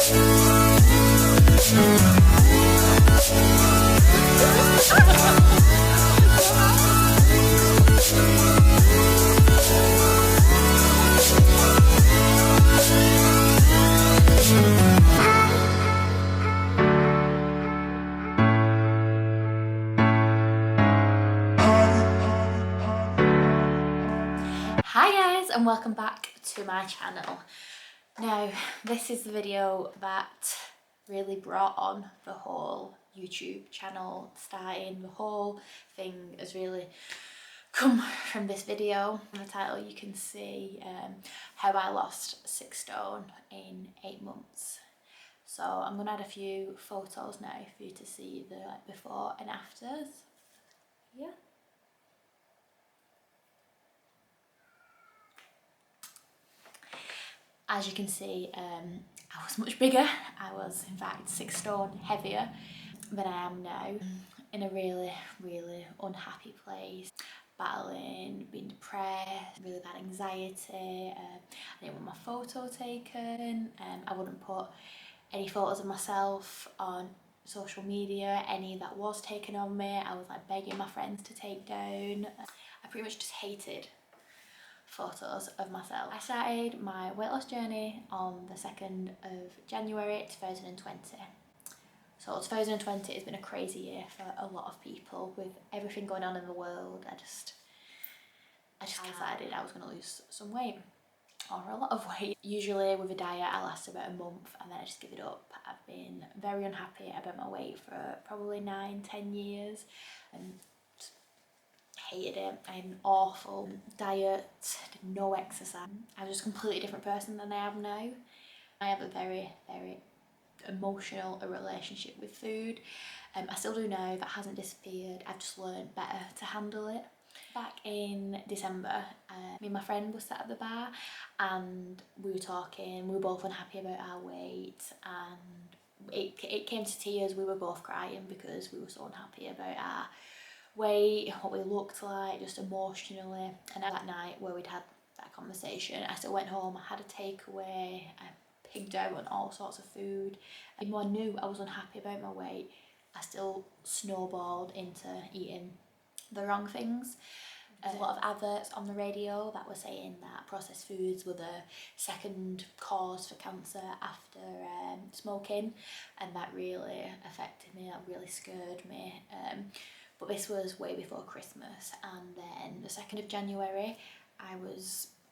Hi guys, and welcome back to my channel. Now, this is the video that really brought on the whole YouTube channel starting. The whole thing has really come from this video. In the title you can see how I lost 6 stone in 8 months. So I'm going to add a few photos now for you to see the before and afters. Yeah. As you can see, I was much bigger. I was in fact 6 stone heavier than I am now. In a really, really unhappy place, battling, being depressed, really bad anxiety. I didn't want my photo taken. I wouldn't put any photos of myself on social media. Any that was taken on me, I was like begging my friends to take down. I pretty much just hated photos of myself. I started my weight loss journey on the 2nd of January 2020. So 2020 has been a crazy year for a lot of people with everything going on in the world. I just decided I was going to lose some weight, or a lot of weight. Usually with a diet I last about a month and then I just give it up. I've been very unhappy about my weight for probably 9-10 years and hated it. I had an awful diet, did no exercise. I was just a completely different person than I am now. I have a very, very emotional relationship with food. I still do now, that hasn't disappeared. I've just learned better to handle it. Back in December, me and my friend were sat at the bar and we were talking. We were both unhappy about our weight and it came to tears. We were both crying because we were so unhappy about our weight, what we looked like, just emotionally. And that night where we'd had that conversation, I still went home, I had a takeaway, I pigged out on all sorts of food. Even though I knew I was unhappy about my weight, I still snowballed into eating the wrong things. There's a lot of adverts on the radio that were saying that processed foods were the second cause for cancer after smoking, and that really affected me, that really scared me. But this was way before Christmas, and then the 2nd of January, I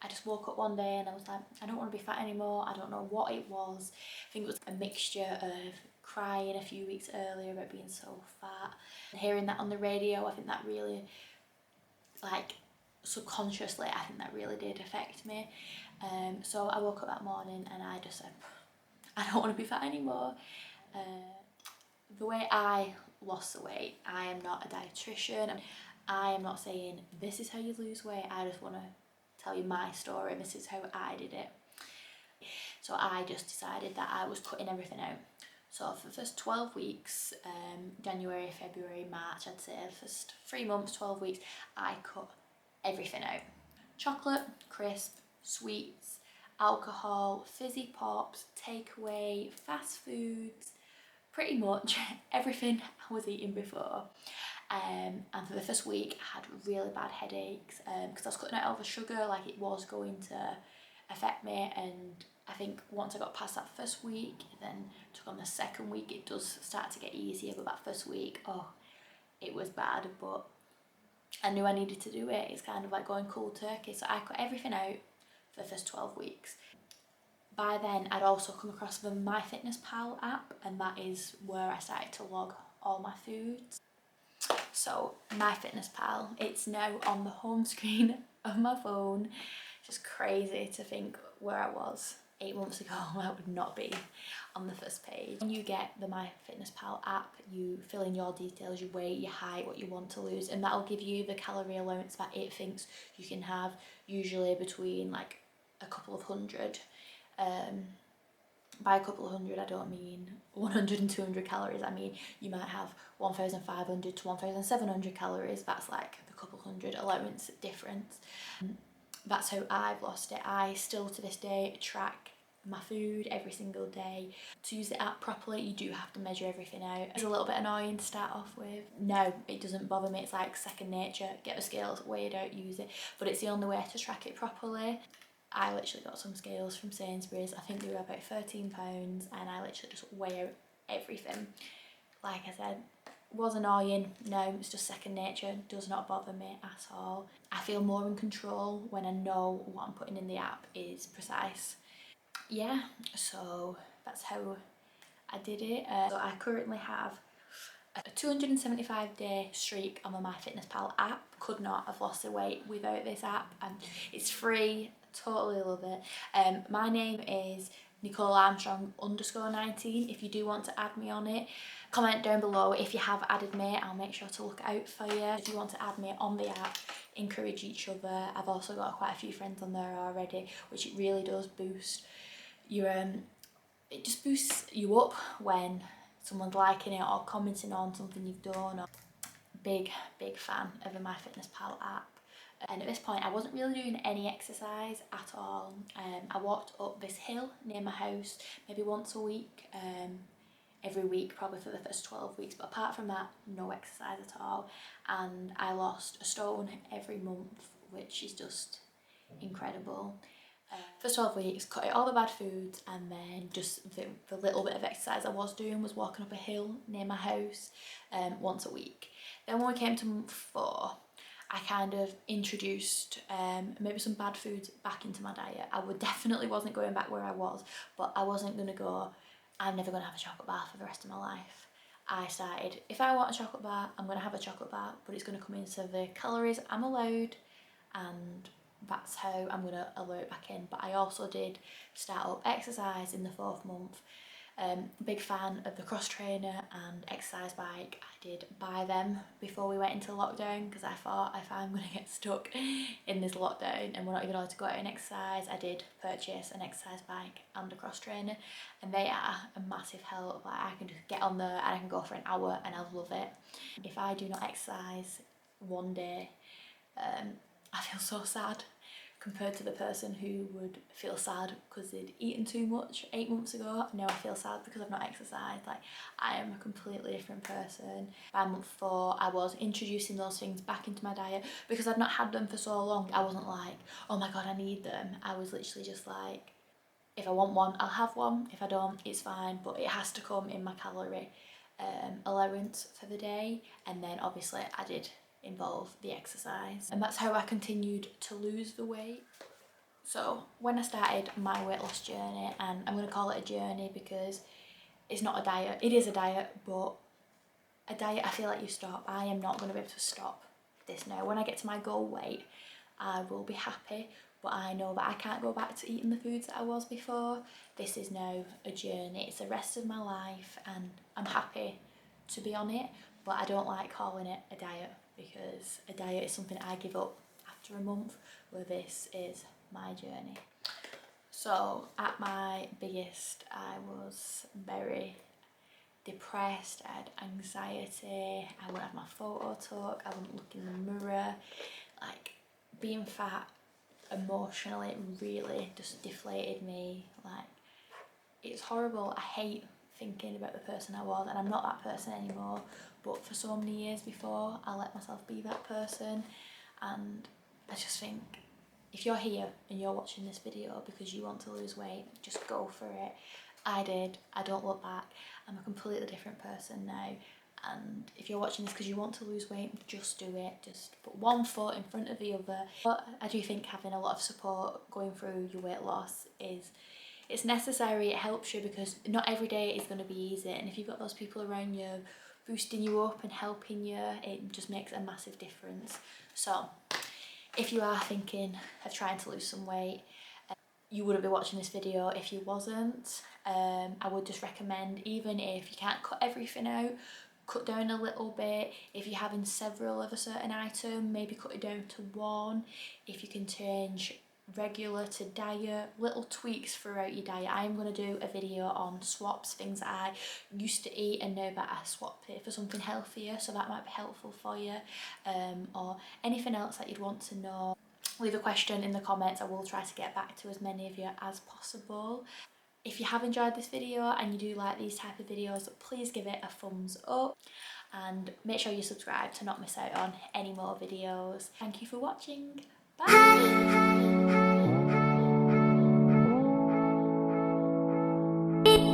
just woke up one day and I was like, I don't want to be fat anymore. I don't know what it was. I think it was a mixture of crying a few weeks earlier about being so fat, and hearing that on the radio. I think that really, like, subconsciously, I think that really did affect me. So I woke up that morning and I just said, I don't want to be fat anymore. The way I lost the weight, I am not a dietitian. I am not saying this is how you lose weight. I just want to tell you my story and this is how I did it. So I just decided that I was cutting everything out. So for the first 12 weeks, January, February, March, I'd say the first 3 months, 12 weeks, I cut everything out. Chocolate, crisp, sweets, alcohol, fizzy pops, takeaway, fast foods, pretty much everything I was eating before. And for the first week I had really bad headaches because I was cutting out all the sugar, like it was going to affect me. And I think once I got past that first week, then took on the 2nd week, it does start to get easier. But that first week, oh, it was bad, but I knew I needed to do it. It's kind of like going cold turkey. So I cut everything out for the first 12 weeks. By then I'd also come across the MyFitnessPal app, and that is where I started to log all my foods. So MyFitnessPal, it's now on the home screen of my phone. Just crazy to think where I was 8 months ago. I would not be on the first page. When you get the MyFitnessPal app, you fill in your details, your weight, your height, what you want to lose, and that'll give you the calorie allowance that it thinks you can have, usually between like a couple of hundred. By a couple of hundred, I don't mean 100 and 200 calories. I mean, you might have 1,500 to 1,700 calories. That's like the couple hundred allowance difference. That's how I've lost it. I still to this day track my food every single day. To use the app properly, you do have to measure everything out. It's a little bit annoying to start off with. No, it doesn't bother me. It's like second nature. Get the scales, weigh it out, use it. But it's the only way to track it properly. I literally got some scales from Sainsbury's. I think they were about £13, and I literally just weigh out everything. Like I said, was annoying. No, it's just second nature. Does not bother me at all. I feel more in control when I know what I'm putting in the app is precise. Yeah, so that's how I did it. So I currently have a 275-day streak on the MyFitnessPal app. Could not have lost the weight without this app, and it's free. Totally love it. My name is Nicole Armstrong _19. If you do want to add me on it, comment down below. If you have added me, I'll make sure to look out for you. If you want to add me on the app, encourage each other. I've also got quite a few friends on there already, which it really does boost your it just boosts you up when someone's liking it or commenting on something you've done. Or big fan of the MyFitnessPal app. And at this point I wasn't really doing any exercise at all. I walked up this hill near my house maybe once a week, every week probably for the first 12 weeks, but apart from that, no exercise at all. And I lost a stone every month, which is just incredible. For 12 weeks, cut out all the bad foods, and then just the little bit of exercise I was doing was walking up a hill near my house once a week. Then when we came to month 4, I kind of introduced maybe some bad foods back into my diet. I definitely wasn't going back where I was, but I wasn't going to go, I'm never going to have a chocolate bar for the rest of my life. I started, if I want a chocolate bar, I'm going to have a chocolate bar, but it's going to come into the calories I'm allowed, and that's how I'm going to allow it back in. But I also did start up exercise in the 4th month. Big fan of the cross trainer and exercise bike. I did buy them before we went into lockdown, because I thought if I'm going to get stuck in this lockdown and we're not even allowed to go out and exercise, I did purchase an exercise bike and a cross trainer, and they are a massive help. Like, I can just get on there and I can go for an hour and I'll love it. If I do not exercise one day, I feel so sad compared to the person who would feel sad because they'd eaten too much 8 months ago. Now I feel sad because I've not exercised. Like, I am a completely different person. By month 4, I was introducing those things back into my diet because I'd not had them for so long. I wasn't like, oh my god, I need them. I was literally just like, if I want one, I'll have one. If I don't, it's fine, but it has to come in my calorie allowance for the day. And then obviously I did involve the exercise, and that's how I continued to lose the weight. So when I started my weight loss journey, and I'm going to call it a journey because it's not a diet, it is a diet, but a diet I feel like you stop. I am not going to be able to stop this now. When I get to my goal weight, I will be happy, but I know that I can't go back to eating the foods that I was before. This is now a journey, it's the rest of my life, and I'm happy to be on it, but I don't like calling it a diet, because a diet is something I give up after a month, where this is my journey. So at my biggest, I was very depressed, I had anxiety, I wouldn't have my photo took, I wouldn't look in the mirror. Like, being fat emotionally really just deflated me. Like, it's horrible. I hate thinking about the person I was, and I'm not that person anymore, but for so many years before, I let myself be that person. And I just think, if you're here and you're watching this video because you want to lose weight, just go for it. I did. I don't look back. I'm a completely different person now. And if you're watching this because you want to lose weight, just do it. Just put one foot in front of the other. But I do think having a lot of support going through your weight loss it's necessary. It helps you, because not every day is going to be easy, and if you've got those people around you boosting you up and helping you, it just makes a massive difference. So if you are thinking of trying to lose some weight, you wouldn't be watching this video if you wasn't. I would just recommend, even if you can't cut everything out, cut down a little bit. If you're having several of a certain item, maybe cut it down to one. If you can change regular to diet, little tweaks throughout your diet. I'm going to do a video on swaps, things that I used to eat and now that I swapped it for something healthier, so that might be helpful for you, or anything else that you'd want to know. Leave a question in the comments. I will try to get back to as many of you as possible. If you have enjoyed this video and you do like these type of videos, please give it a thumbs up and make sure you subscribe to not miss out on any more videos. Thank you for watching. Bye!